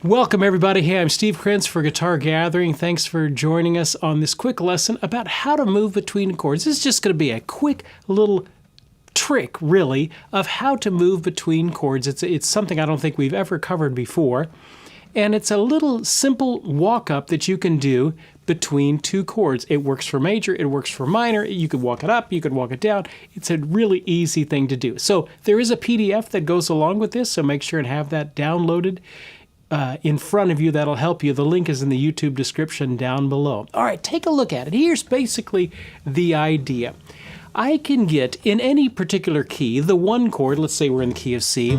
Welcome everybody. Hey, I'm Steve Krenz for Guitar Gathering. Thanks for joining us on this quick lesson about how to move between chords. This is just going to be a quick little trick, really, of how to move between chords. It's something I don't think we've ever covered before. And it's a little simple walk-up that you can do between two chords. It works for major, it works for minor. You could walk it up, you could walk it down. It's a really easy thing to do. So there is a PDF that goes along with this, so make sure and have that downloaded in front of you. That'll help you. The link is in the YouTube description down below. All right, take a look at it. Here's basically the idea. I can get in any particular key, the one chord, let's say we're in the key of C,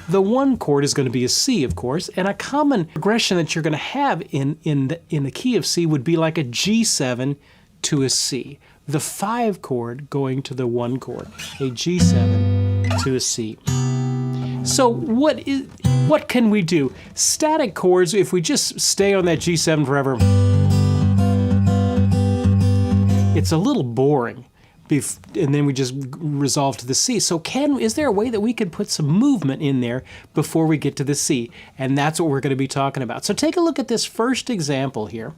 the one chord is going to be a C, of course, and a common progression that you're going to have in the key of C would be like a G7 to a C. The 5 chord going to the 1 chord, a G7 to a C. So what can we do? Static chords, if we just stay on that G7 forever, it's a little boring. And then we just resolve to the C. So is there a way that we could put some movement in there before we get to the C? And that's what we're going to be talking about. So take a look at this first example here.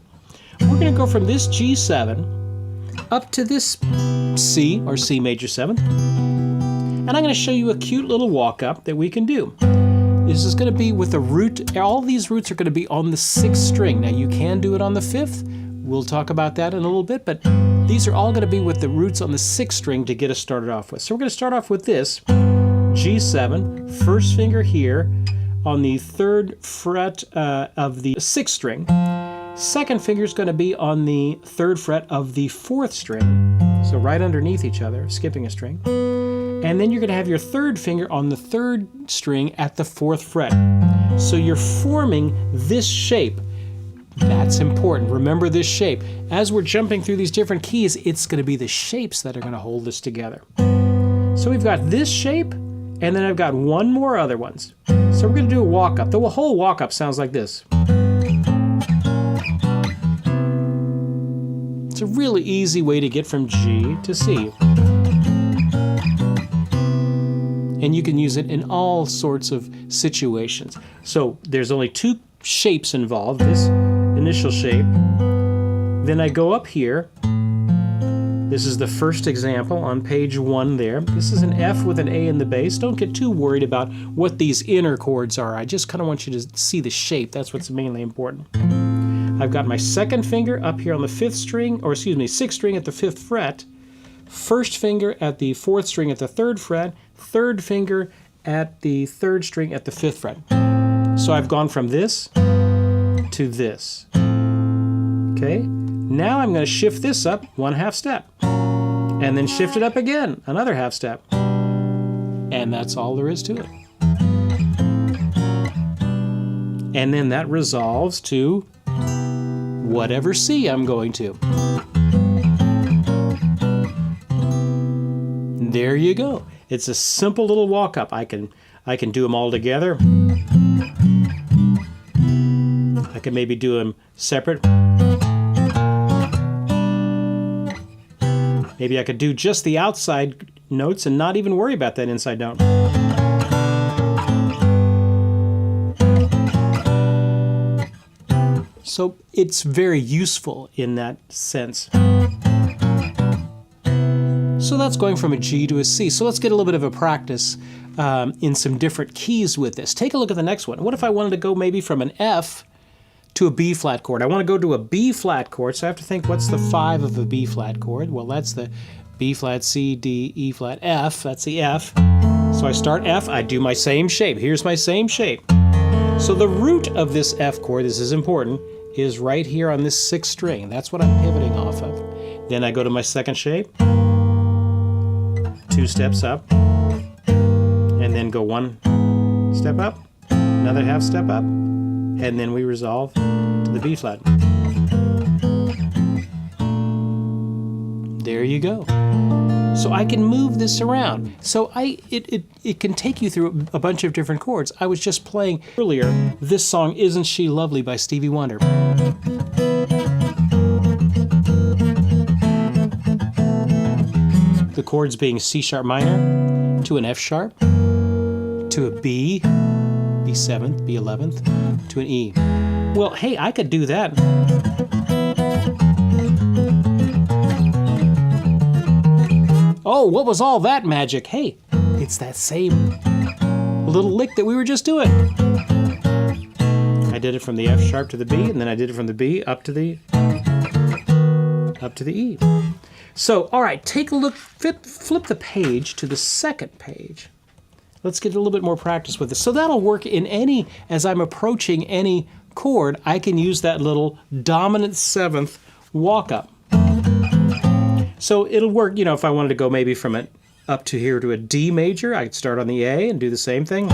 We're going to go from this G7 up to this C, or C major 7th. And I'm going to show you a cute little walk-up that we can do. This is going to be with the root. All these roots are going to be on the 6th string. Now you can do it on the 5th. We'll talk about that in a little bit, but these are all going to be with the roots on the 6th string to get us started off with. So we're going to start off with this G7, first finger here on the 3rd fret of the 6th string. Second finger is going to be on the 3rd fret of the 4th string. So right underneath each other, skipping a string. And then you're going to have your 3rd finger on the 3rd string at the 4th fret. So you're forming this shape. That's important. Remember this shape. As we're jumping through these different keys, it's going to be the shapes that are going to hold us together. So we've got this shape, and then I've got one more other ones. So we're going to do a walk-up. The whole walk-up sounds like this. It's a really easy way to get from G to C. And you can use it in all sorts of situations. So there's only 2 shapes involved, this initial shape. Then I go up here. This is the first example on page 1 there. This is an F with an A in the bass. Don't get too worried about what these inner chords are. I just kind of want you to see the shape. That's what's mainly important. I've got my 2nd finger up here on the 5th string, or excuse me, 6th string at the 5th fret. First finger at the 4th string at the 3rd fret. 3rd finger at the 3rd string at the 5th fret. So I've gone from this to this. Okay, now I'm going to shift this up 1/2 step. And then shift it up again, another 1/2 step. And that's all there is to it. And then that resolves to whatever C I'm going to. There you go. It's a simple little walk-up. I can do them all together. I can maybe do them separate. Maybe I could do just the outside notes and not even worry about that inside note. So it's very useful in that sense. So that's going from a G to a C. So let's get a little bit of a practice in some different keys with this. Take a look at the next one. What if I wanted to go maybe from an F to a B flat chord? I want to go to a B flat chord, so I have to think, what's the 5 of a B flat chord? Well, that's the B flat, C, D, E flat, F. That's the F. So I start F, I do my same shape. Here's my same shape. So the root of this F chord, this is important, is right here on this 6th string. That's what I'm pivoting off of. Then I go to my 2nd shape. 2 steps up, and then go 1 step up, another 1/2 step up, and then we resolve to the B flat. There you go. So I can move this around. So it can take you through a bunch of different chords. I was just playing earlier this song, Isn't She Lovely by Stevie Wonder. The chords being C sharp minor to an F sharp to a B, B7th, B11th, to an E. Well, hey, I could do that. Oh, what was all that magic? Hey, it's that same little lick that we were just doing. I did it from the F sharp to the B, and then I did it from the B up to the E. So, all right, take a look, flip the page to the second page. Let's get a little bit more practice with this. So that'll work in any, as I'm approaching any chord, I can use that little dominant 7th walk up. So it'll work, you know, if I wanted to go maybe from it up to here to a D major, I could start on the A and do the same thing.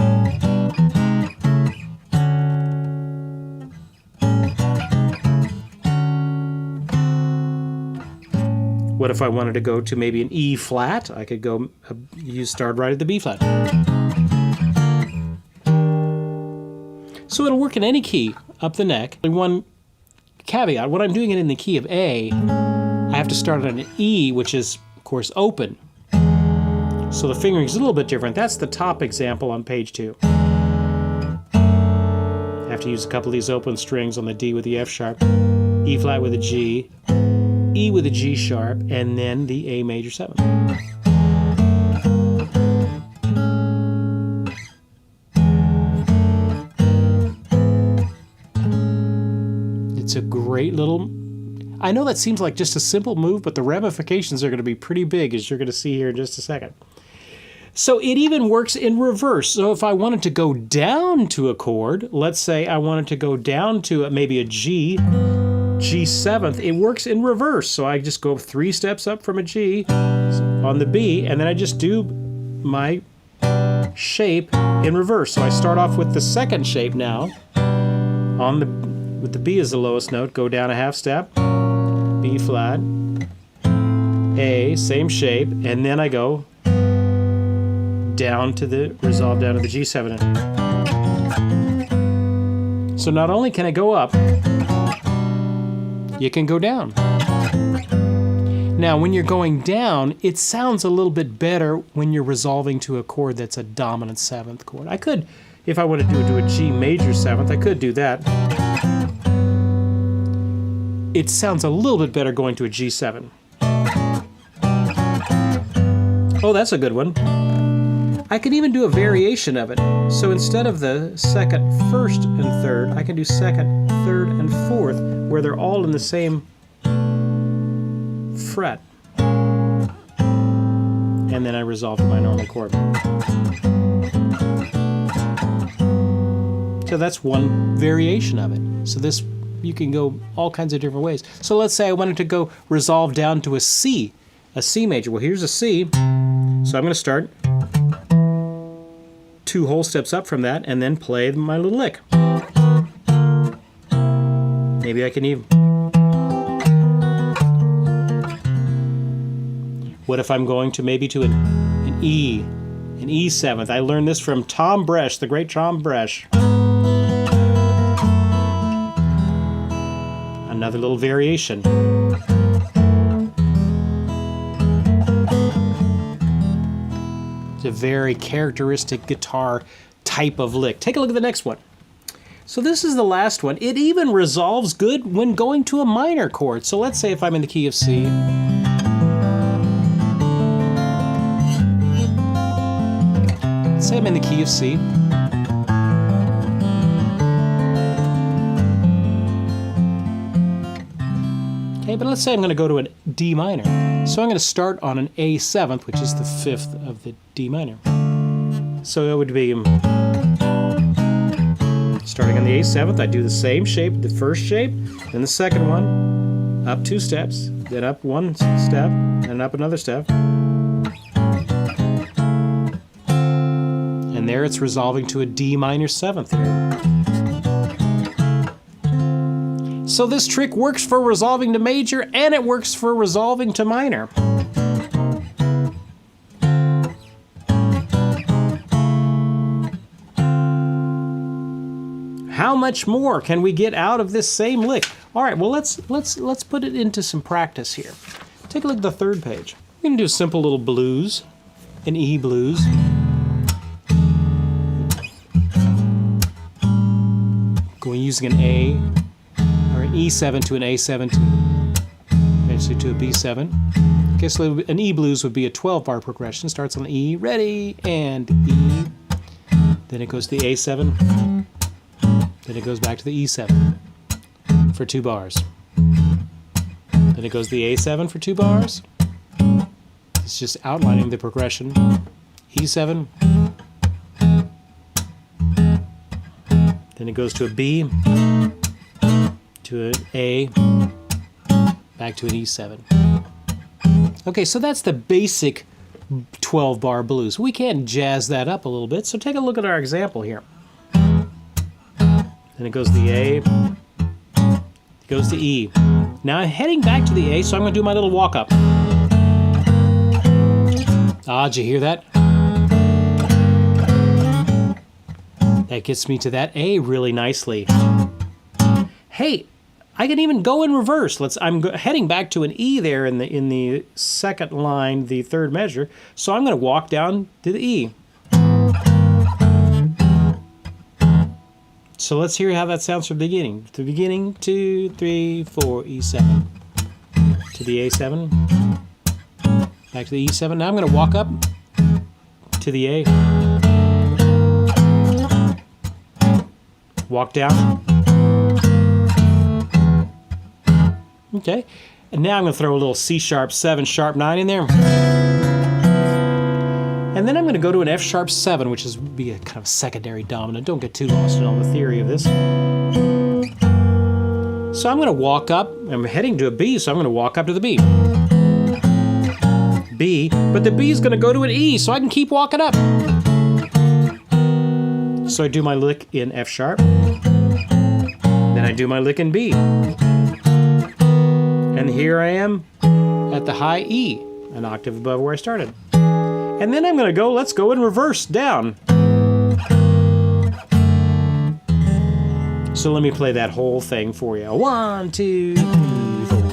What if I wanted to go to maybe an E flat? I could go start right at the B flat. So it'll work in any key up the neck. One caveat, when I'm doing it in the key of A, I have to start on an E, which is, of course, open. So the fingering is a little bit different. That's the top example on page 2. I have to use a couple of these open strings on the D with the F sharp, E flat with a G, E with a G sharp, and then the A major 7. It's a great little... I know that seems like just a simple move, but the ramifications are going to be pretty big, as you're going to see here in just a second. So it even works in reverse. So if I wanted to go down to a chord, let's say I wanted to go down to maybe a G, G7th, it works in reverse. So I just go 3 steps up from a G on the B, and then I just do my shape in reverse. So I start off with the second shape now, with the B as the lowest note, go down a half step, B flat, A, same shape, and then I go down to the, resolve down to the G7. So not only can I go up, you can go down. Now when you're going down, it sounds a little bit better when you're resolving to a chord that's a dominant 7th chord. I could, if I wanted to do a G major 7th, I could do that. It sounds a little bit better going to a G7. Oh, that's a good one. I can even do a variation of it. So instead of the second, first, and third, I can do second, third, and fourth, where they're all in the same fret. And then I resolve to my normal chord. So that's one variation of it. So this, you can go all kinds of different ways. So let's say I wanted to go resolve down to a C major. Well, here's a C. So I'm going to start 2 whole steps up from that and then play my little lick. Maybe I can even... What if I'm going to maybe to an E 7th? I learned this from Tom Bresh, the great Tom Bresh. Another little variation. It's a very characteristic guitar type of lick. Take a look at the next one. So this is the last one. It even resolves good when going to a minor chord. So let's say if I'm in the key of C. Let's say I'm in the key of C. Okay, but let's say I'm going to go to a D minor. So I'm going to start on an A 7th, which is the 5th of the D minor. So that would be starting on the A 7th, I do the same shape, the first shape, then the second one, up 2 steps, then up 1 step, and up another step. And there it's resolving to a D minor 7th here. So this trick works for resolving to major, and it works for resolving to minor. How much more can we get out of this same lick? All right, well, let's put it into some practice here. Take a look at the third page. We're gonna do a simple little blues, an E blues. Going using an A, or an E7 to an A7 to eventually to a B7. Okay, so an E blues would be a 12-bar progression. Starts on E, ready, and E. Then it goes to the A7. Then it goes back to the E7 for 2 bars. Then it goes to the A7 for 2 bars. It's just outlining the progression. E7. Then it goes to a B, to an A, back to an E7. Okay, so that's the basic 12-bar blues. We can jazz that up a little bit, so take a look at our example here. Then it goes to the A, it goes to E. Now I'm heading back to the A, so I'm going to do my little walk up. Ah, did you hear that? That gets me to that A really nicely. Hey, I can even go in reverse. I'm heading back to an E there in the second line, the third measure. So I'm going to walk down to the E. So let's hear how that sounds from the beginning. To the beginning, 2, 3, 4, E7. To the A7. Back to the E7. Now I'm going to walk up to the A. Walk down. Okay. And now I'm going to throw a little C sharp 7, sharp 9 in there. And then I'm going to go to an F sharp 7, which is be a kind of secondary dominant. Don't get too lost in all the theory of this. So I'm going to walk up. I'm heading to a B, so I'm going to walk up to the B. B, but the B is going to go to an E, so I can keep walking up. So I do my lick in F sharp. Then I do my lick in B. And here I am at the high E, an octave above where I started. And then I'm going to go, let's go in reverse down. So let me play that whole thing for you. 1, 2, 3, 4.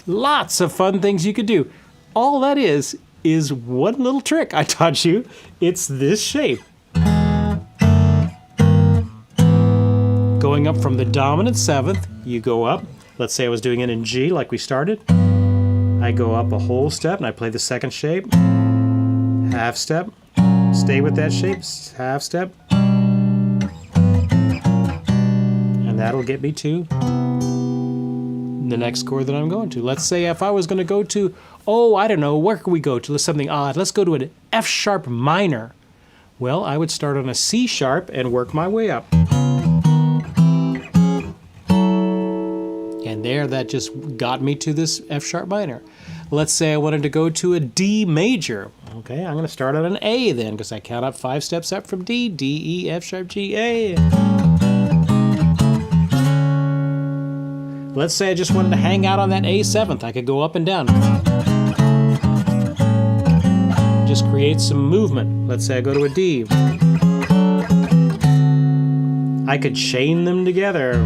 Lots of fun things you could do. All that is one little trick I taught you. It's this shape. Going up from the dominant 7th, you go up. Let's say I was doing it in G like we started. I go up a whole step and I play the second shape. Half step. Stay with that shape. Half step. And that'll get me to the next chord that I'm going to. Let's say if I was going to go to, I don't know, where can we go to? Let's something odd. Let's go to an F sharp minor. Well, I would start on a C sharp and work my way up. And there, that just got me to this F sharp minor. Let's say I wanted to go to a D major. Okay, I'm going to start on an A then, because I count up 5 steps up from D. D, E, F sharp, G, A. Let's say I just wanted to hang out on that A7th. I could go up and down. Just create some movement. Let's say I go to a D. I could chain them together.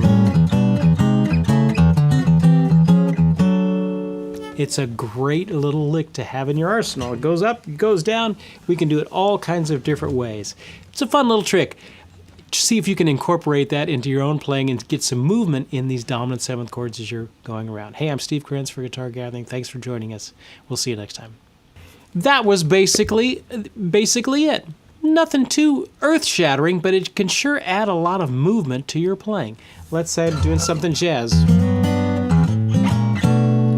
It's a great little lick to have in your arsenal. It goes up, it goes down. We can do it all kinds of different ways. It's a fun little trick. See if you can incorporate that into your own playing and get some movement in these dominant 7th chords as you're going around. Hey, I'm Steve Krenz for Guitar Gathering. Thanks for joining us. We'll see you next time. That was basically it. Nothing too earth-shattering, but it can sure add a lot of movement to your playing. Let's say I'm doing something jazz.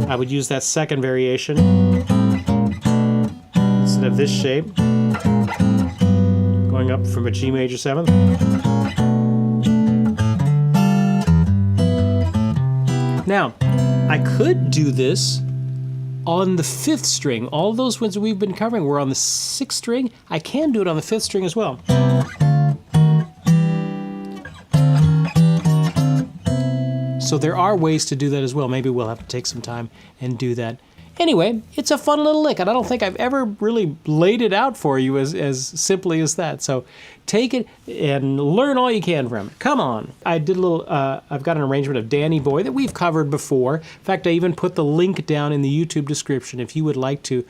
I would use that second variation instead of this shape, going up from a G major 7th. Now, I could do this on the 5th string. All those ones we've been covering were on the 6th string. I can do it on the 5th string as well. So there are ways to do that as well. Maybe we'll have to take some time and do that. Anyway, it's a fun little lick, and I don't think I've ever really laid it out for you as simply as that. So take it and learn all you can from it. Come on. I did a little, I've got an arrangement of Danny Boy that we've covered before. In fact, I even put the link down in the YouTube description if you would like to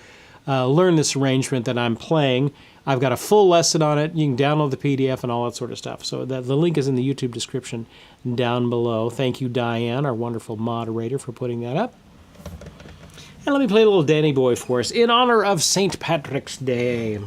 learn this arrangement that I'm playing. I've got a full lesson on it. You can download the PDF and all that sort of stuff. So the link is in the YouTube description down below. Thank you, Diane, our wonderful moderator, for putting that up. And let me play a little Danny Boy for us in honor of St. Patrick's Day.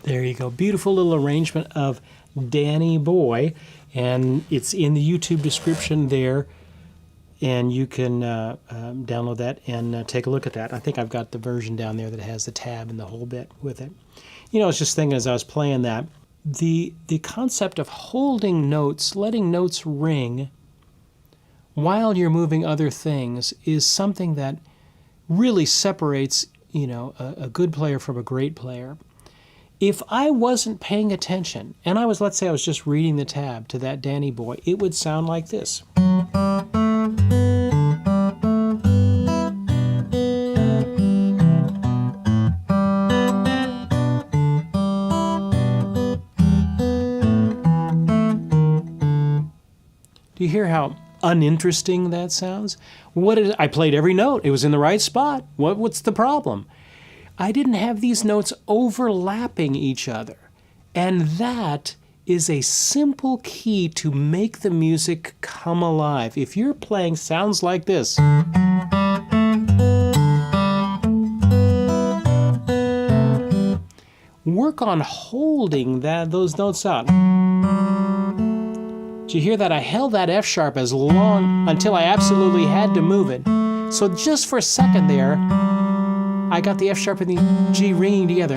There you go. Beautiful little arrangement of Danny Boy, and it's in the YouTube description there, and you can download that and take a look at that. I think I've got the version down there that has the tab and the whole bit with it. You know, I was just thinking as I was playing that, the concept of holding notes, letting notes ring while you're moving other things is something that really separates, you know, a good player from a great player. If I wasn't paying attention, and I was, let's say I was just reading the tab to that Danny Boy, it would sound like this. Do you hear how uninteresting that sounds? I played every note. It was in the right spot. What's the problem? I didn't have these notes overlapping each other. And that is a simple key to make the music come alive. If you're playing sounds like this, work on holding those notes out. Did you hear that? I held that F sharp as long until I absolutely had to move it. So just for a second there, I got the F sharp and the G ringing together.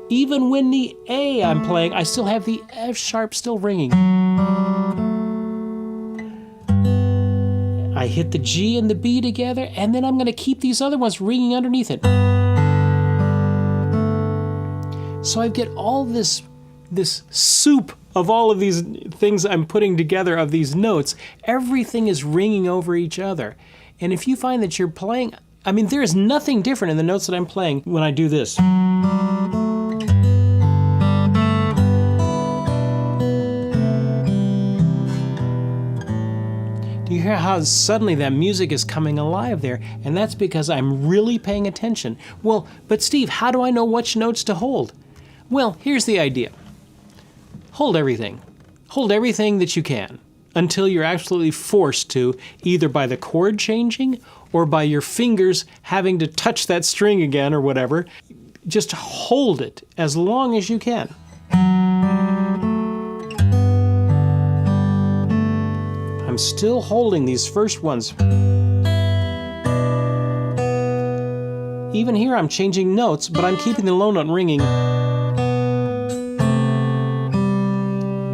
Even when the A I'm playing, I still have the F sharp still ringing. I hit the G and the B together, and then I'm going to keep these other ones ringing underneath it. So I get all this soup of all of these things I'm putting together of these notes. Everything is ringing over each other. And if you find that you're playing, I mean, there is nothing different in the notes that I'm playing when I do this. Do you hear how suddenly that music is coming alive there? And that's because I'm really paying attention. Well, but Steve, how do I know which notes to hold? Well, here's the idea. Hold everything. Hold everything that you can until you're absolutely forced to, either by the chord changing or by your fingers having to touch that string again or whatever. Just hold it as long as you can. I'm still holding these first ones. Even here I'm changing notes, but I'm keeping the low note ringing.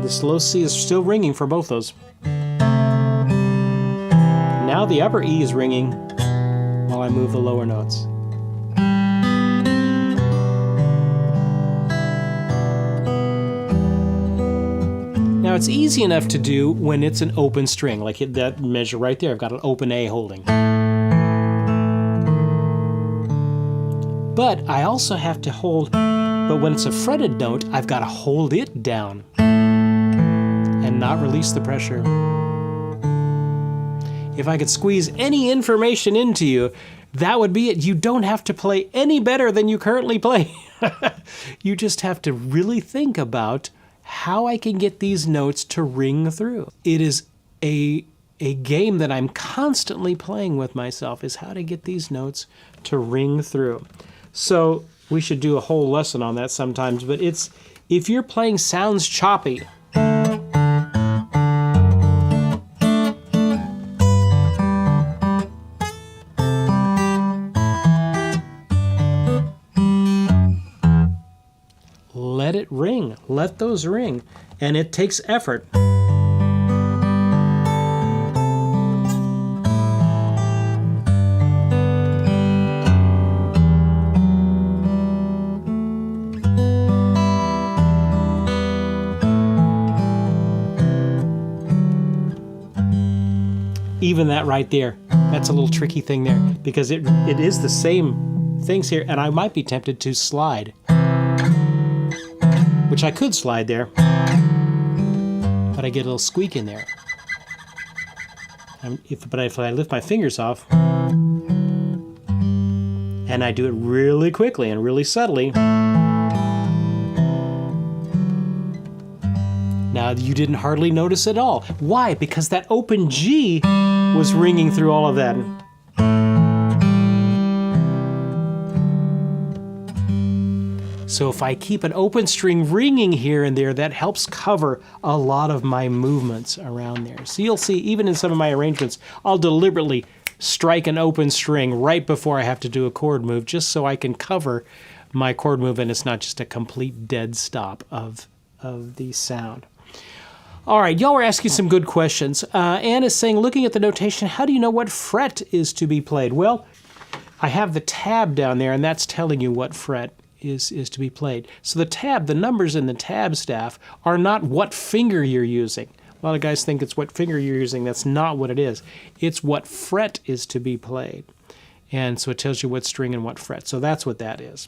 This low C is still ringing for both those. Now the upper E is ringing while I move the lower notes. Now it's easy enough to do when it's an open string, like that measure right there. I've got an open A holding. But I also have to hold, but when it's a fretted note, I've got to hold it down and not release the pressure. If I could squeeze any information into you, that would be it. You don't have to play any better than you currently play. You just have to really think about how I can get these notes to ring through. It is a game that I'm constantly playing with myself, is how to get these notes to ring through. So we should do a whole lesson on that sometimes, but it's, if you're playing sounds choppy, let it ring, let those ring, and it takes effort. Even that right there, that's a little tricky thing there, because it is the same things here, and I might be tempted to slide, which I could slide there, but I get a little squeak in there. But if I lift my fingers off, and I do it really quickly and really subtly, now you didn't hardly notice at all. Why? Because that open G was ringing through all of that. So if I keep an open string ringing here and there, that helps cover a lot of my movements around there. So you'll see, even in some of my arrangements, I'll deliberately strike an open string right before I have to do a chord move, just so I can cover my chord move and it's not just a complete dead stop of the sound. All right, y'all were asking some good questions. Anne is saying, looking at the notation, how do you know what fret is to be played? Well, I have the tab down there, and that's telling you what fret is to be played. So the tab, the numbers in the tab staff are not what finger you're using. A lot of guys think it's what finger you're using. That's not what it is. It's what fret is to be played. And so it tells you what string and what fret. So that's what that is.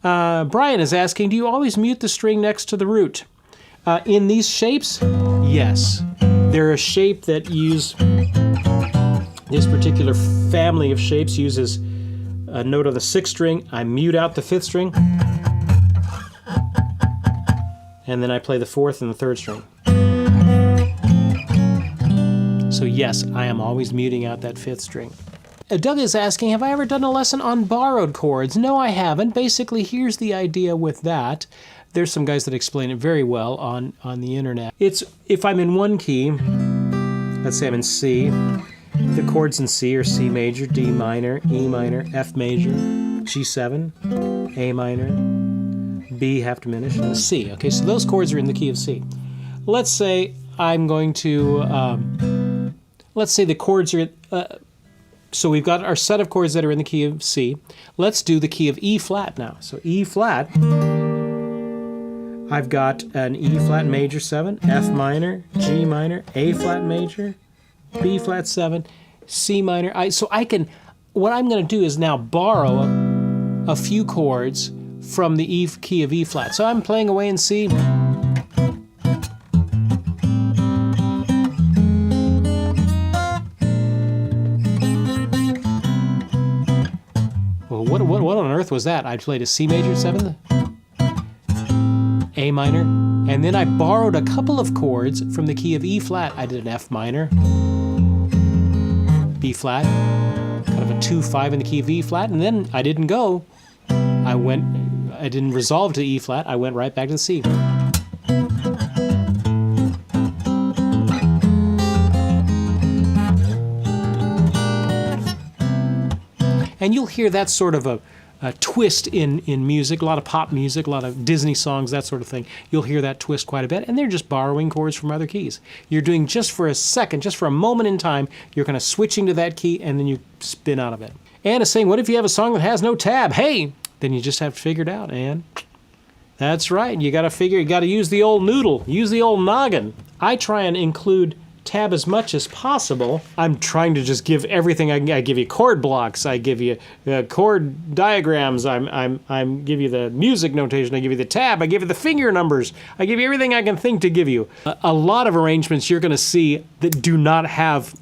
Brian is asking, do you always mute the string next to the root? In these shapes, yes. They're a shape that use, this particular family of shapes uses a note of the 6th string. I mute out the 5th string. and then I play the 4th and the 3rd string. So yes, I am always muting out that 5th string. Doug is asking, have I ever done a lesson on borrowed chords? No, I haven't. Basically, here's the idea with that. There's some guys that explain it very well on the internet. It's if I'm in one key, let's say I'm in C, the chords in C are C major, D minor, E minor, F major, G7, A minor, B half diminished, and C. Okay, so those chords are in the key of C. Let's say I'm going to, let's say the chords are, so we've got our set of chords that are in the key of C. Let's do the key of E flat now. So E flat, I've got an E flat major 7, F minor, G minor, A flat major, B flat 7, C minor. So I can, what I'm going to do is now borrow a few chords from the E key of E flat. So I'm playing away in C. Well, what on earth was that? I played a C major 7th, A minor, and then I borrowed a couple of chords from the key of E flat. I did an F minor, B flat, kind of a 2-5 in the key of E flat, and then I didn't go. I didn't resolve to E flat, I went right back to the C. And you'll hear that sort of a twist in music, a lot of pop music, a lot of Disney songs, that sort of thing. You'll hear that twist quite a bit, and they're just borrowing chords from other keys. You're doing just for a second, just for a moment in time, you're kind of switching to that key, and then you spin out of it. Anne is saying, what if you have a song that has no tab? Hey, then you just have to figure it out, Anne. That's right, you got to use the old noodle, use the old noggin. I try and include tab as much as possible. I'm trying to just give everything. I give you chord blocks. I give you chord diagrams. I'm give you the music notation. I give you the tab. I give you the finger numbers. I give you everything I can think to give you. A lot of arrangements you're going to see that do not have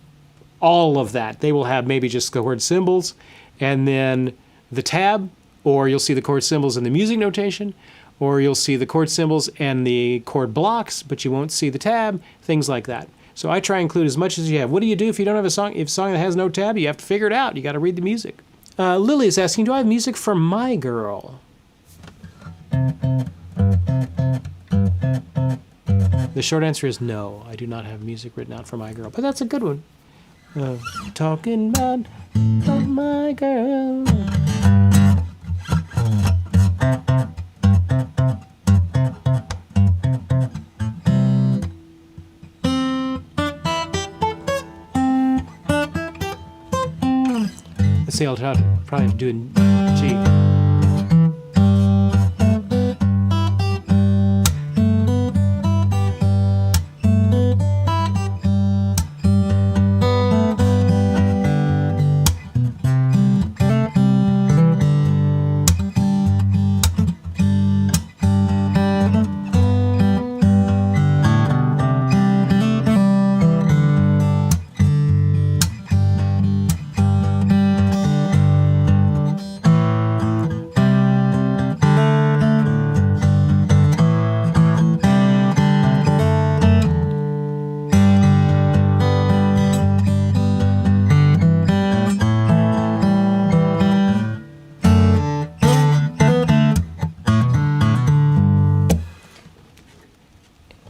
all of that. They will have maybe just the chord symbols and then the tab, or you'll see the chord symbols and the music notation, or you'll see the chord symbols and the chord blocks, but you won't see the tab, things like that. So I try and include as much as you have. What do you do if you don't have a song? If a song that has no tab, you have to figure it out. You got to read the music. Lily is asking, do I have music for My Girl? The short answer is no. I do not have music written out for My Girl, but that's a good one. Talking about my girl. Let's see, I'll probably have to do it in G.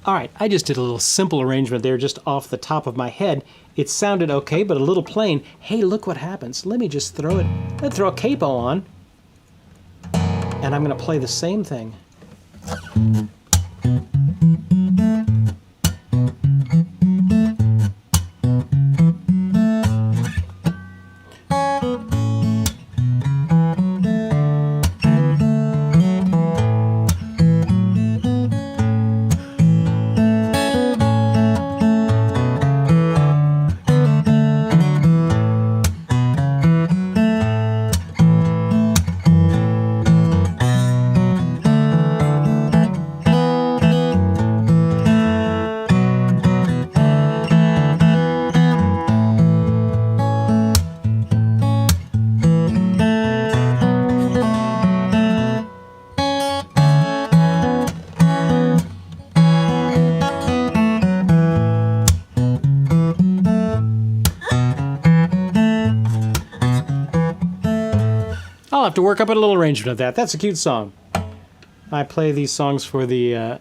All right, I just did a little simple arrangement there just off the top of my head. It sounded okay, but a little plain. Hey, look what happens. Let me just throw a capo on, and I'm going to play the same thing. to work up a little arrangement of that. That's a cute song. I play these songs for the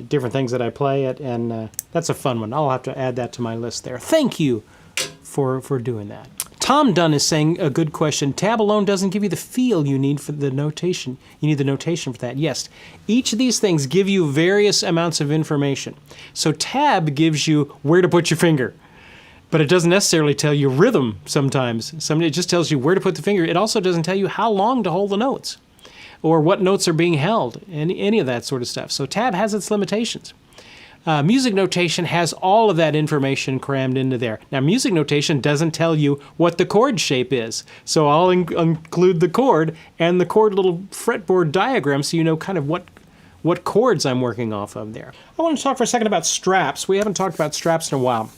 different things that I play at, and that's a fun one. I'll have to add that to my list there. Thank you for doing that. Tom Dunn is saying a good question. Tab alone doesn't give you the feel you need for the notation. You need the notation for that. Yes, each of these things give you various amounts of information. So tab gives you where to put your finger, but it doesn't necessarily tell you rhythm sometimes. It just tells you where to put the finger. It also doesn't tell you how long to hold the notes or what notes are being held, any of that sort of stuff. So tab has its limitations. Music notation has all of that information crammed into there. Now, music notation doesn't tell you what the chord shape is. So I'll include the chord and the chord little fretboard diagram so you know kind of what chords I'm working off of there. I want to talk for a second about straps. We haven't talked about straps in a while.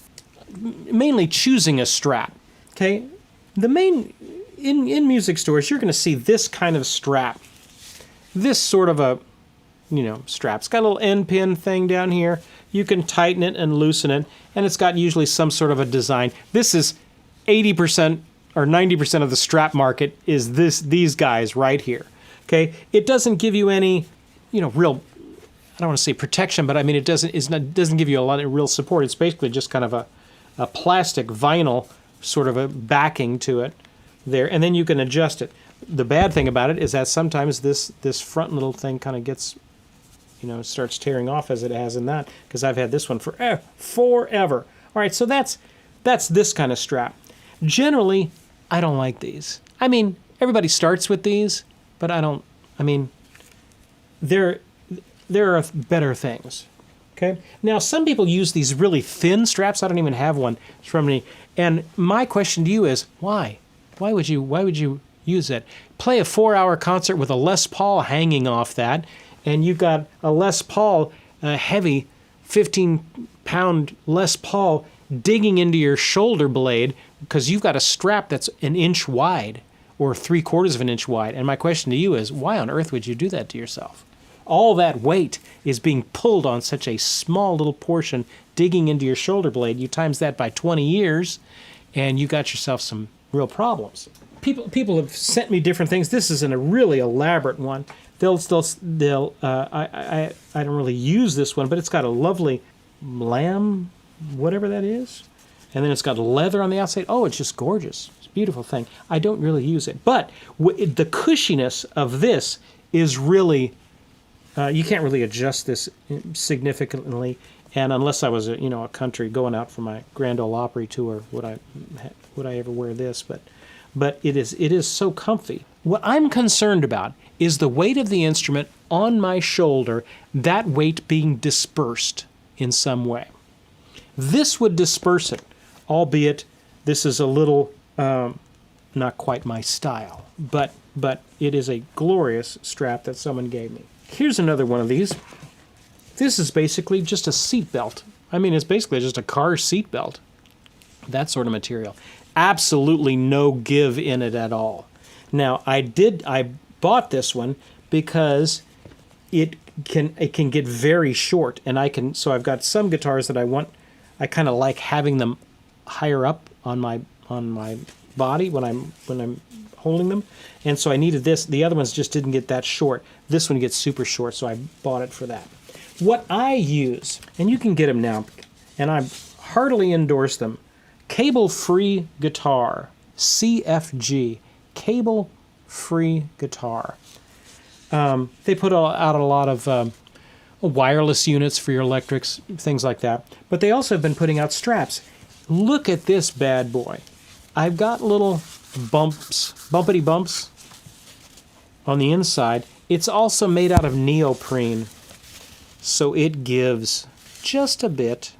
Mainly choosing a strap, okay? The main, in music stores, you're going to see this kind of strap. This sort of a, strap. It's got a little end pin thing down here. You can tighten it and loosen it, and it's got usually some sort of a design. This is 80% or 90% of the strap market is these guys right here. Okay, it doesn't give you any, real, I don't want to say protection, but I mean it doesn't give you a lot of real support. It's basically just kind of a plastic vinyl sort of a backing to it there, and then you can adjust it. The bad thing about it is that sometimes this front little thing kind of gets, starts tearing off as it has in that, because I've had this one for forever. All right, so that's this kind of strap. Generally, I don't like these. I mean, everybody starts with these, but there are better things. Okay. Now, some people use these really thin straps. I don't even have one from me. And my question to you is, why? Why would you use it? Play a 4-hour concert with a Les Paul hanging off that, and you've got a Les Paul, heavy 15-pound Les Paul digging into your shoulder blade because you've got a strap that's an inch wide or 3/4 of an inch wide. And my question to you is, why on earth would you do that to yourself? All that weight is being pulled on such a small little portion digging into your shoulder blade. You times that by 20 years, and you got yourself some real problems. People have sent me different things. This is a really elaborate one. I don't really use this one, but it's got a lovely lamb, whatever that is. And then it's got leather on the outside. Oh, it's just gorgeous. It's a beautiful thing. I don't really use it. But the cushiness of this is really, you can't really adjust this significantly. And unless I was a country going out for my Grand Ole Opry tour, would I ever wear this? But it is so comfy. What I'm concerned about is the weight of the instrument on my shoulder, that weight being dispersed in some way. This would disperse it, albeit this is a little not quite my style, but it is a glorious strap that someone gave me. Here's another one of these. This is basically just a seat belt. I mean, it's basically just a car seat belt. That sort of material. Absolutely no give in it at all. Now, I bought this one because it can get very short, and so I've got some guitars that I kind of like having them higher up on my body when I'm holding them, and so I needed this. The other ones just didn't get that short. This one gets super short, so I bought it for that. What I use, and you can get them now, and I heartily endorse them, cable-free guitar, CFG, cable-free guitar. They put out a lot of wireless units for your electrics, things like that. But they also have been putting out straps. Look at this bad boy. I've got little bumpity bumps on the inside. It's also made out of neoprene, so it gives just a bit,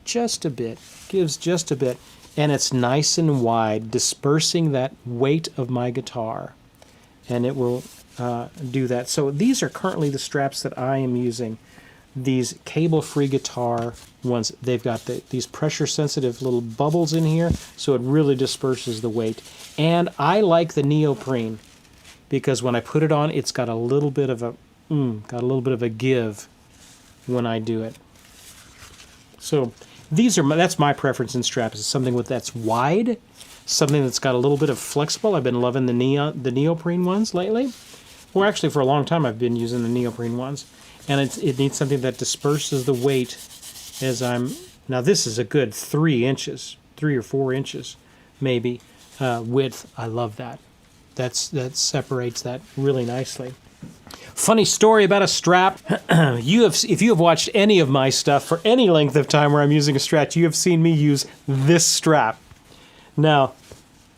gives just a bit, and it's nice and wide, dispersing that weight of my guitar, and it will do that. So these are currently the straps that I am using, these cable-free guitar ones. They've got these pressure-sensitive little bubbles in here, so it really disperses the weight. And I like the neoprene because when I put it on, it's got a little bit of a give when I do it. So that's my preference in straps, is something that's wide, something that's got a little bit of flexible. I've been loving the neoprene ones lately. Well, actually, for a long time, I've been using the neoprene ones. And it needs something that disperses the weight as I'm... Now, this is a good 3 inches, 3 or 4 inches, maybe, width. I love that. That separates that really nicely. Funny story about a strap. If you have watched any of my stuff for any length of time where I'm using a Strat, you have seen me use this strap. Now,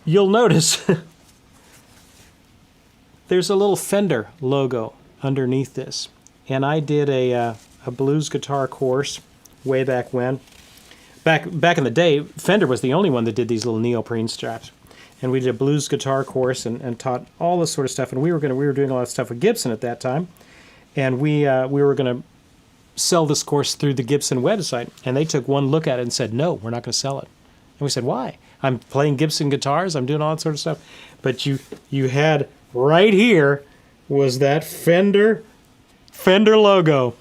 you'll notice there's a little Fender logo underneath this. And I did a blues guitar course way back when. Back in the day, Fender was the only one that did these little neoprene straps. And we did a blues guitar course and taught all this sort of stuff. And we were doing a lot of stuff with Gibson at that time. And we were going to sell this course through the Gibson website. And they took one look at it and said, no, we're not going to sell it. And we said, why? I'm playing Gibson guitars. I'm doing all that sort of stuff. But you had right here was that Fender logo.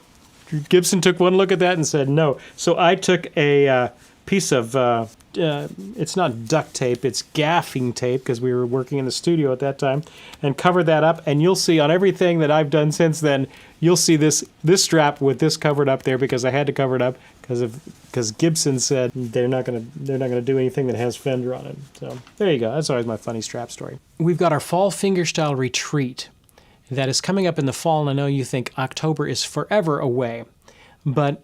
Gibson took one look at that and said no. So I took a piece of, it's not duct tape, it's gaffing tape, because we were working in the studio at that time, and covered that up. And you'll see on everything that I've done since then, you'll see this strap with this covered up there, because I had to cover it up because Gibson said they're not gonna do anything that has Fender on it. So there you go. That's always my funny strap story. We've got our fall fingerstyle retreat that is coming up in the fall, and I know you think October is forever away, but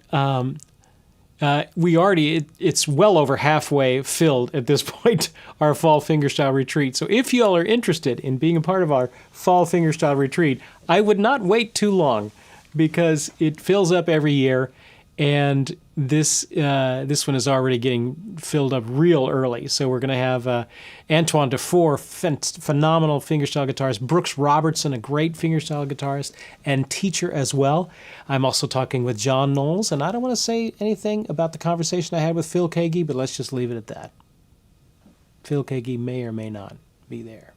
it's well over halfway filled at this point, our fall fingerstyle retreat. So if you all are interested in being a part of our fall fingerstyle retreat, I would not wait too long, because it fills up every year, and this one is already getting filled up real early. So we're going to have Antoine Dufour, phenomenal fingerstyle guitarist, Brooks Robertson, a great fingerstyle guitarist and teacher as well. I'm also talking with John Knowles, and I don't want to say anything about the conversation I had with Phil Kagi, but let's just leave it at that. Phil Kagi may or may not be there.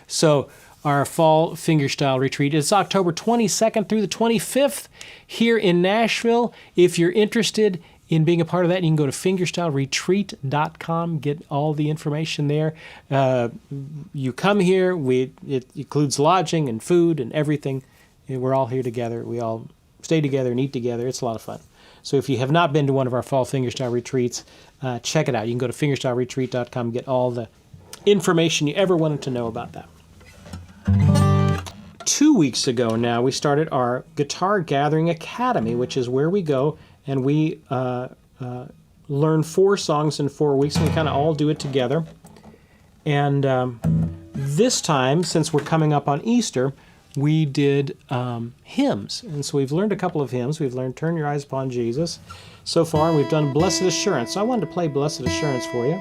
So our fall fingerstyle retreat is October 22nd through the 25th here in Nashville. If you're interested in being a part of that, you can go to fingerstyleretreat.com, get all the information there. You come here, it includes lodging and food and everything. We're all here together. We all stay together and eat together. It's a lot of fun. So if you have not been to one of our fall fingerstyle retreats, check it out. You can go to fingerstyleretreat.com, get all the information you ever wanted to know about that. 2 weeks ago now, we started our Guitar Gathering Academy, which is where we go and we learn 4 songs in 4 weeks, and we kind of all do it together. And this time, since we're coming up on Easter, we did hymns. And so we've learned a couple of hymns. We've learned Turn Your Eyes Upon Jesus so far, and we've done Blessed Assurance. So I wanted to play Blessed Assurance for you.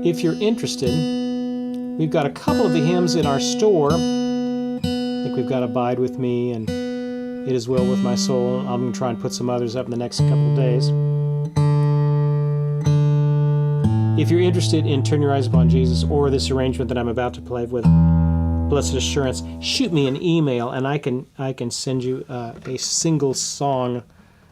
If you're interested, we've got a couple of the hymns in our store. I think we've got Abide With Me and It Is Well With My Soul. I'm going to try and put some others up in the next couple of days. If you're interested in Turn Your Eyes Upon Jesus or this arrangement that I'm about to play with Blessed Assurance, shoot me an email and I can send you a single song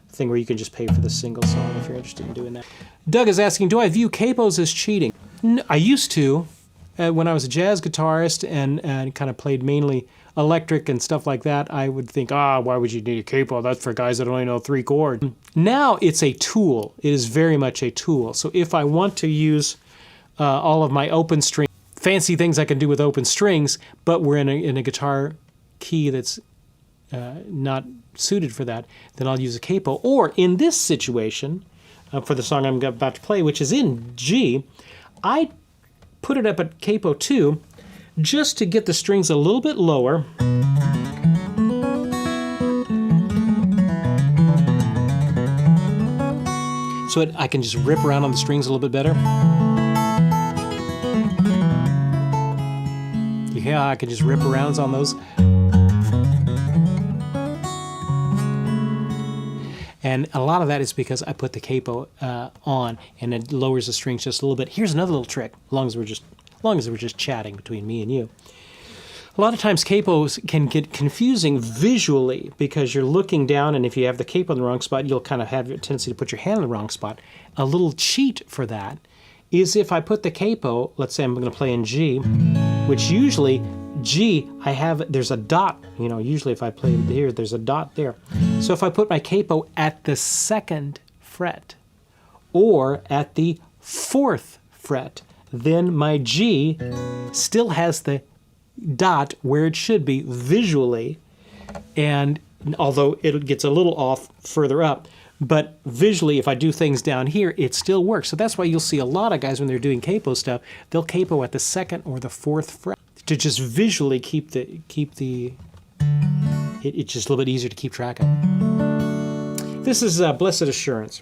thing where you can just pay for the single song if you're interested in doing that. Doug is asking, do I view capos as cheating? No, I used to. When I was a jazz guitarist and kind of played mainly electric and stuff like that, I would think, why would you need a capo? That's for guys that only know 3 chords. Now it's a tool. It is very much a tool. So if I want to use all of my open string, fancy things I can do with open strings, but we're in a guitar key that's not suited for that, then I'll use a capo. Or in this situation, for the song I'm about to play, which is in G, I put it up at capo 2 just to get the strings a little bit lower. So I can just rip around on the strings a little bit better. Yeah, I can just rip around on those. And a lot of that is because I put the capo on, and it lowers the strings just a little bit. Here's another little trick, as long as we're just chatting between me and you. A lot of times capos can get confusing visually because you're looking down, and if you have the capo in the wrong spot, you'll kind of have a tendency to put your hand in the wrong spot. A little cheat for that is if I put the capo, let's say I'm going to play in G, which usually G, there's a dot, you know, usually if I play here, there's a dot there. So if I put my capo at the 2nd fret or at the 4th fret, then my G still has the dot where it should be visually, and although it gets a little off further up, but visually, if I do things down here, it still works. So that's why you'll see a lot of guys when they're doing capo stuff, they'll capo at the 2nd or the 4th fret to just visually keep the it's just a little bit easier to keep track of. This is Blessed Assurance.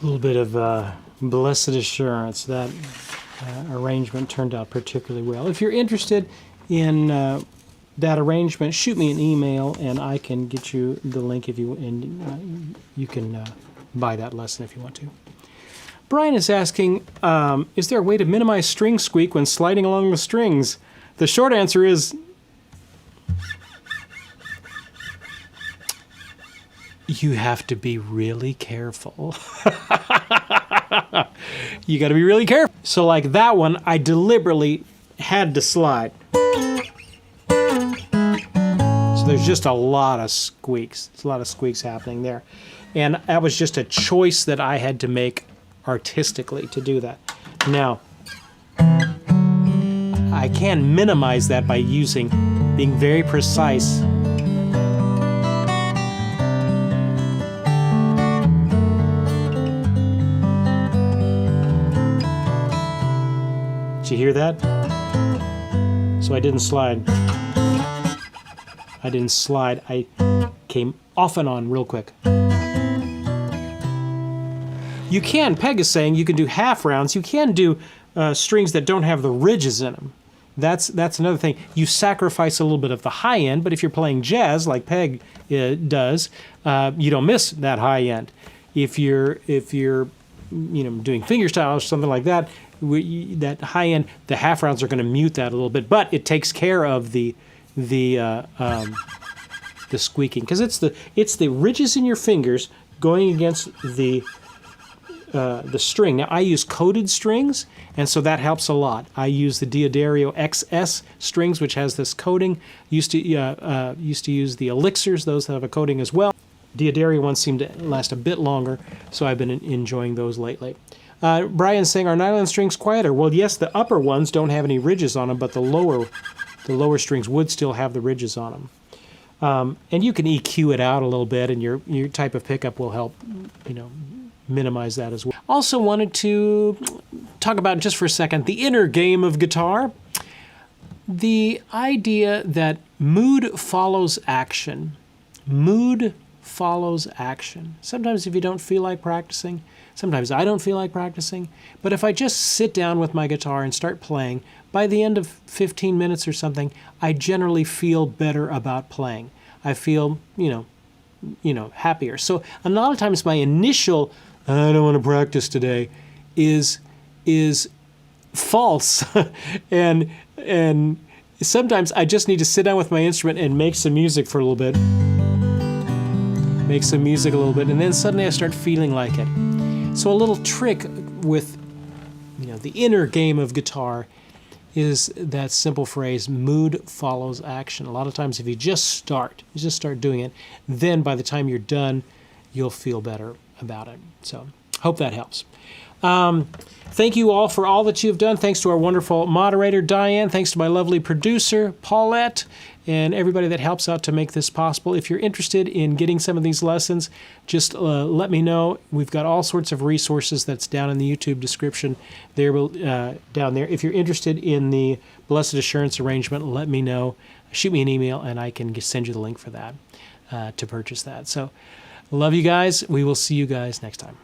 A little bit of Blessed Assurance. That arrangement turned out particularly well. If you're interested in that arrangement, shoot me an email and I can get you the link if you can buy that lesson if you want to. Brian is asking, is there a way to minimize string squeak when sliding along the strings? The short answer is you have to be really careful. You got to be really careful. So like that one, I deliberately had to slide. there's just a lot of squeaks. There's a lot of squeaks happening there. And that was just a choice that I had to make artistically to do that. Now, I can minimize that by being very precise. Did you hear that? So I didn't slide. I came off and on real quick. You can, Peg is saying, you can do half rounds. You can do strings that don't have the ridges in them. That's another thing. You sacrifice a little bit of the high end, but if you're playing jazz like Peg does, you don't miss that high end. If you're doing fingerstyle or something like that, that high end, the half rounds are going to mute that a little bit, but it takes care of the squeaking, because it's the ridges in your fingers going against the string. Now I use coated strings, and so that helps a lot. I use the D'Addario XS strings, which has this coating. Used to use the Elixirs; those have a coating as well. D'Addario ones seem to last a bit longer, so I've been enjoying those lately. Brian's saying, are nylon strings quieter? Well, yes, the upper ones don't have any ridges on them, but the lower strings would still have the ridges on them. And you can EQ it out a little bit, and your type of pickup will help, minimize that as well. Also wanted to talk about just for a second the inner game of guitar. The idea that mood follows action. Mood follows action. Sometimes if you don't feel like practicing, sometimes I don't feel like practicing, but if I just sit down with my guitar and start playing, by the end of 15 minutes or something, I generally feel better about playing. I feel, happier. So a lot of times my initial, I don't want to practice today, is false. and sometimes I just need to sit down with my instrument and make some music for a little bit. Make some music a little bit, and then suddenly I start feeling like it. So a little trick with, the inner game of guitar is that simple phrase, mood follows action. A lot of times if you just start doing it, then by the time you're done, you'll feel better about it. So hope that helps. Thank you all for all that you've done. Thanks to our wonderful moderator, Diane. Thanks to my lovely producer, Paulette, and everybody that helps out to make this possible. If you're interested in getting some of these lessons, just let me know. We've got all sorts of resources that's down in the YouTube description there, down there. If you're interested in the Blessed Assurance arrangement, let me know. Shoot me an email, and I can send you the link for that to purchase that. So love you guys. We will see you guys next time.